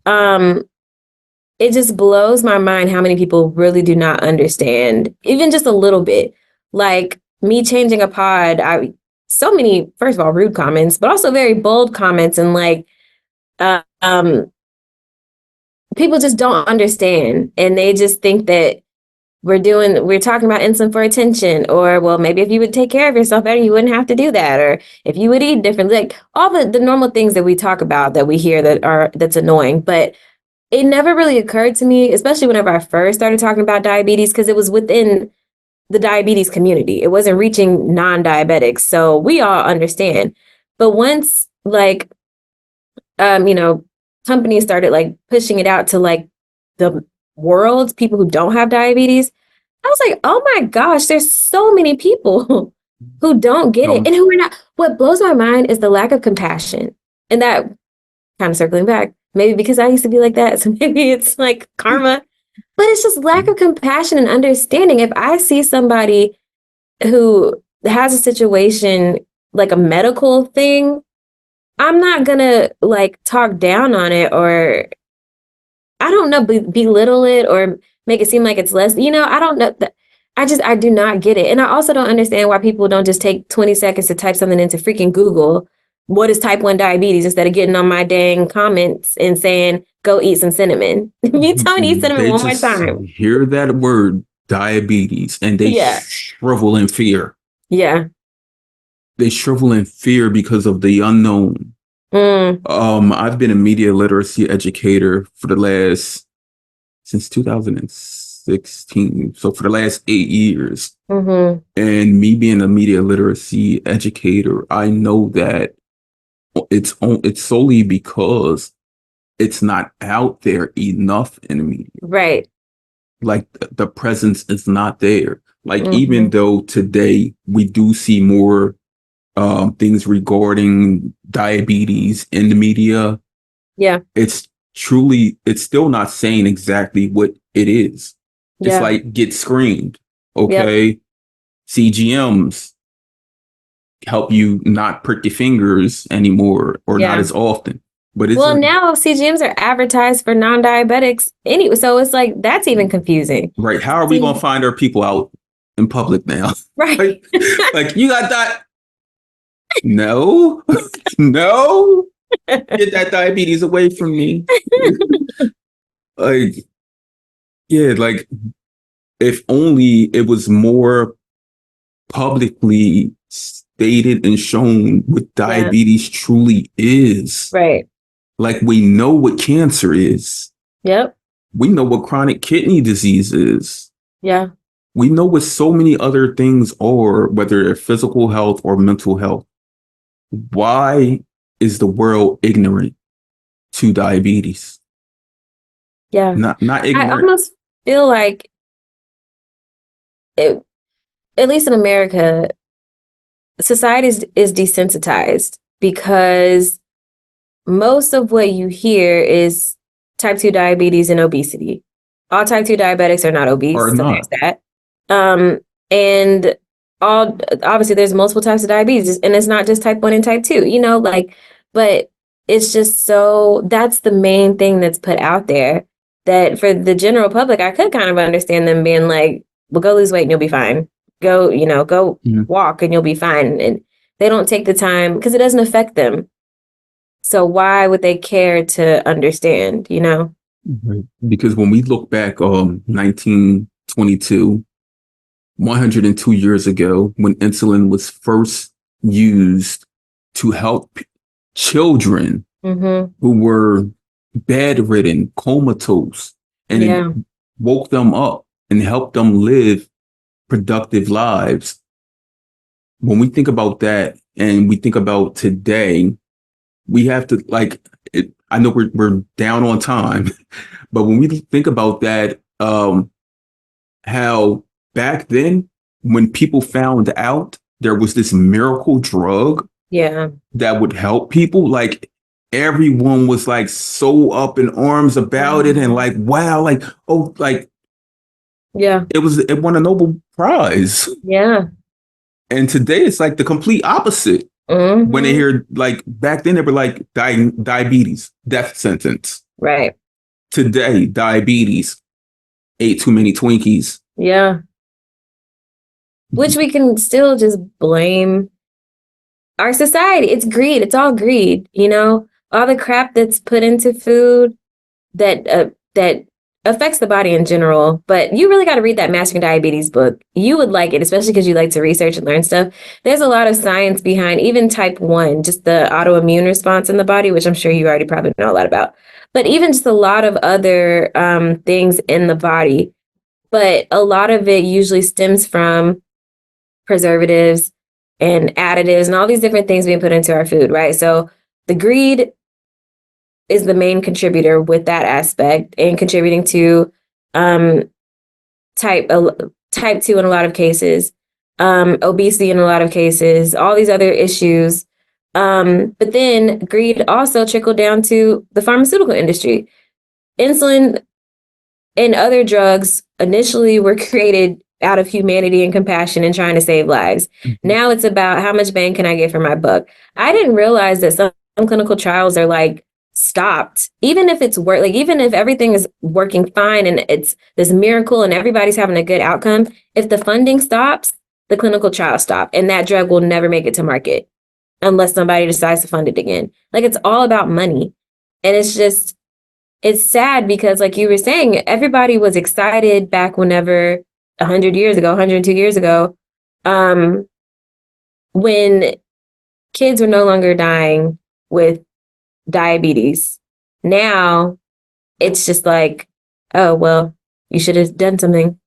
it just blows my mind how many people really do not understand, even just a little bit. Like me changing a pod, so many, first of all, rude comments, but also very bold comments, and like, people just don't understand, and they just think that we're talking about insulin for attention, or, well, maybe if you would take care of yourself better, you wouldn't have to do that, or if you would eat differently, like all the normal things that we talk about, that we hear, that's annoying. But it never really occurred to me, especially whenever I first started talking about diabetes, because it was within the diabetes community. It wasn't reaching non-diabetics. So we all understand. But once, like, companies started like pushing it out to like the world, people who don't have diabetes, I was like, oh my gosh, there's so many people who don't get it, and who are not. What blows my mind is the lack of compassion. And that, kind of circling back, maybe because I used to be like that, so maybe it's like karma, but it's just lack of compassion and understanding. If I see somebody who has a situation, like a medical thing, I'm not gonna like talk down on it, or I don't know, belittle it, or make it seem like it's less. I don't know. I do not get it. And I also don't understand why people don't just take 20 seconds to type something into freaking Google. What is type 1 diabetes, instead of getting on my dang comments and saying, go eat some cinnamon. You tell me to eat cinnamon one more time. Hear that word, diabetes, and they shrivel in fear. Yeah. They shrivel in fear because of the unknown. I've been a media literacy educator since 2016. So for the last 8 years. And me being a media literacy educator, I know that it's solely because it's not out there enough in the media. Right. Like the presence is not there. Like even though today we do see more things regarding diabetes in the media. Yeah. It's still not saying exactly what it is. It's like get screened. Okay. Yep. CGMs help you not prick your fingers anymore, or not as often. But now CGMs are advertised for non-diabetics anyway. So it's like, that's even confusing. Right. How are we going to find our people out in public now? Right. like you got that. No, no, get that diabetes away from me. Like, yeah, like if only it was more publicly stated and shown what diabetes truly is. Right. Like we know what cancer is. Yep. We know what chronic kidney disease is. Yeah. We know what so many other things are, whether they're physical health or mental health. Why is the world ignorant to diabetes? Yeah. Not ignorant. I almost feel like at least in America, society is desensitized, because most of what you hear is type 2 diabetes and obesity. All type 2 diabetics are not obese. So there's that. And obviously there's multiple types of diabetes, and it's not just type 1 and type 2, but it's just that's the main thing that's put out there, that for the general public, I could kind of understand them being like, well, go lose weight and you'll be fine. Go walk and you'll be fine. And they don't take the time because it doesn't affect them. So why would they care to understand, Right. Because when we look back, 1922, 102 years ago, when insulin was first used to help children who were bedridden, comatose, and it woke them up and helped them live productive lives. When we think about that and we think about today, we have to I know we're down on time, but when we think about that, how back then when people found out there was this miracle drug that would help people, like everyone was like so up in arms about it and like, wow, like, oh, like, it won a Nobel Prize. Yeah. And today it's like the complete opposite. When they hear, like, back then they were like diabetes, death sentence. Right. Today, diabetes, ate too many Twinkies. Yeah. Which we can still just blame our society. It's greed. It's all greed, you know, all the crap that's put into food that affects the body in general. But you really got to read that Mastering Diabetes book. You would like it, especially because you like to research and learn stuff. There's a lot of science behind even type 1, just the autoimmune response in the body, which I'm sure you already probably know a lot about. But even just a lot of other things in the body. But a lot of it usually stems from preservatives and additives and all these different things being put into our food, right? So the greed is the main contributor with that aspect and contributing to type 2 in a lot of cases, obesity in a lot of cases, all these other issues. But then greed also trickled down to the pharmaceutical industry. Insulin and other drugs initially were created out of humanity and compassion and trying to save lives. Now it's about how much bang can I get for my buck? I didn't realize that some clinical trials are like stopped, even if even if everything is working fine and it's this miracle and everybody's having a good outcome. If the funding stops, the clinical trial stop, and that drug will never make it to market unless somebody decides to fund it again. Like, it's all about money. And it's sad because, like you were saying, everybody was excited back whenever 100 years ago, 102 years ago, when kids were no longer dying with diabetes. Now it's just like, oh, well, you should have done something,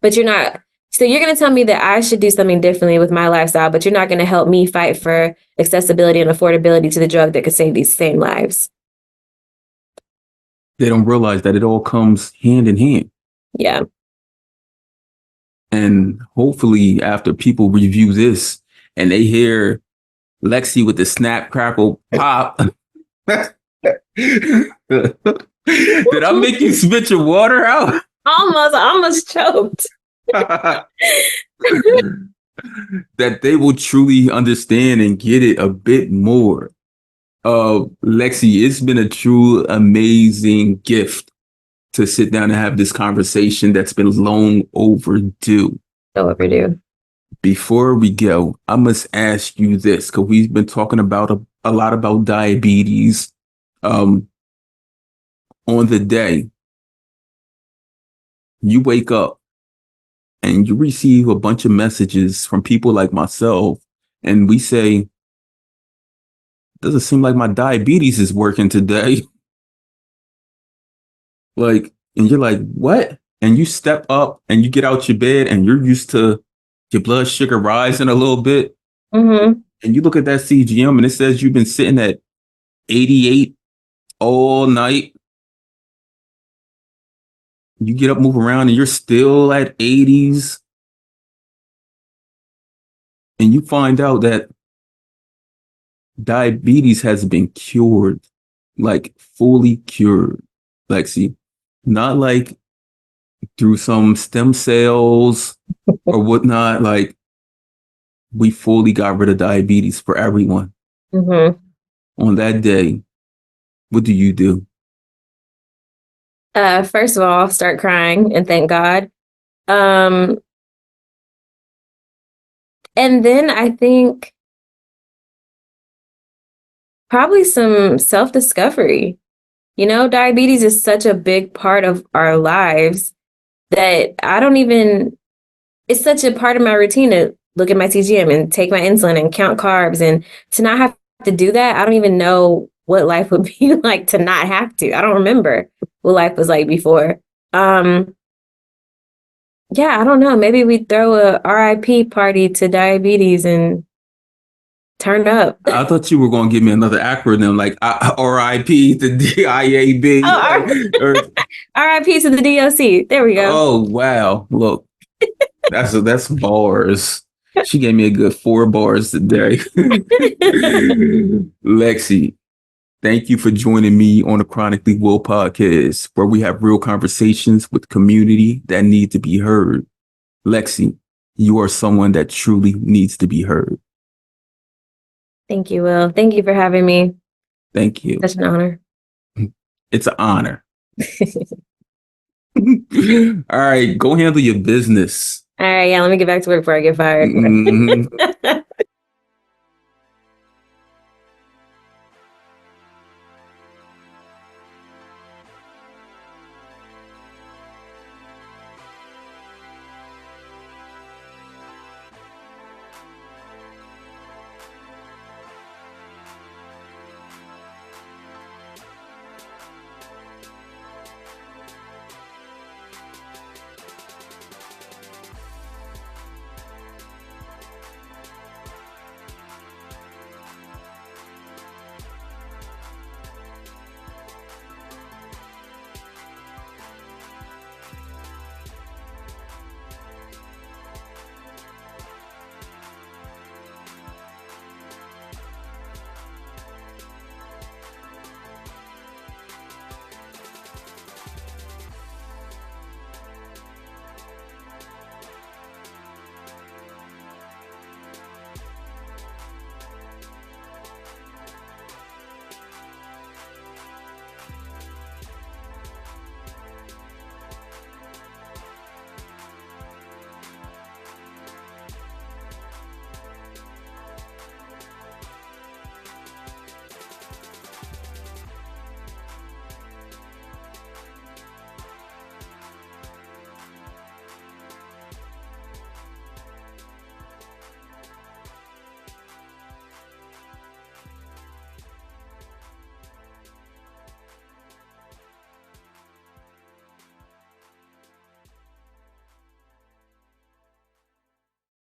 but you're not. So you're going to tell me that I should do something differently with my lifestyle, but you're not going to help me fight for accessibility and affordability to the drug that could save these same lives. They don't realize that it all comes hand in hand. Yeah. And hopefully after people review this and they hear Lexi with the snap, crackle, pop. Did I make you spit your water out? Almost choked. That they will truly understand and get it a bit more. Lexi, it's been a true amazing gift to sit down and have this conversation that's been long overdue. So overdue. Before we go, I must ask you this, because we've been talking about a lot about diabetes. On the day you wake up and you receive a bunch of messages from people like myself, and we say, doesn't seem like my diabetes is working today. Like, and you're like, what? And you step up and you get out your bed and you're used to your blood sugar rising a little bit. Mm-hmm. And you look at that CGM and it says you've been sitting at 88 all night. You get up, move around, and you're still at 80s. And you find out that diabetes has been cured, like fully cured, Lexi. Not like through some stem cells or whatnot. Like, we fully got rid of diabetes for everyone. Mm-hmm. On that day, what do you do? First of all, start crying and thank God. And then I think probably some self-discovery. You know, diabetes is such a big part of our lives that it's such a part of my routine to look at my CGM and take my insulin and count carbs, and to not have to do that, I don't even know what life would be like to not have to. I don't remember what life was like before. Yeah, I don't know. Maybe we throw a RIP party to diabetes and turn up. I thought you were going to give me another acronym like RIP to DIAB. Oh, RIP to the DOC. There we go. Oh, wow. Look, That's bars. She gave me a good 4 bars today. Lexi, thank you for joining me on the Chronically Will podcast, where we have real conversations with community that need to be heard. Lexi, you are someone that truly needs to be heard. Thank you, Will. Thank you for having me. Thank you. Such an honor. It's an honor. All right, go handle your business. All right, yeah, let me get back to work before I get fired. Mhm.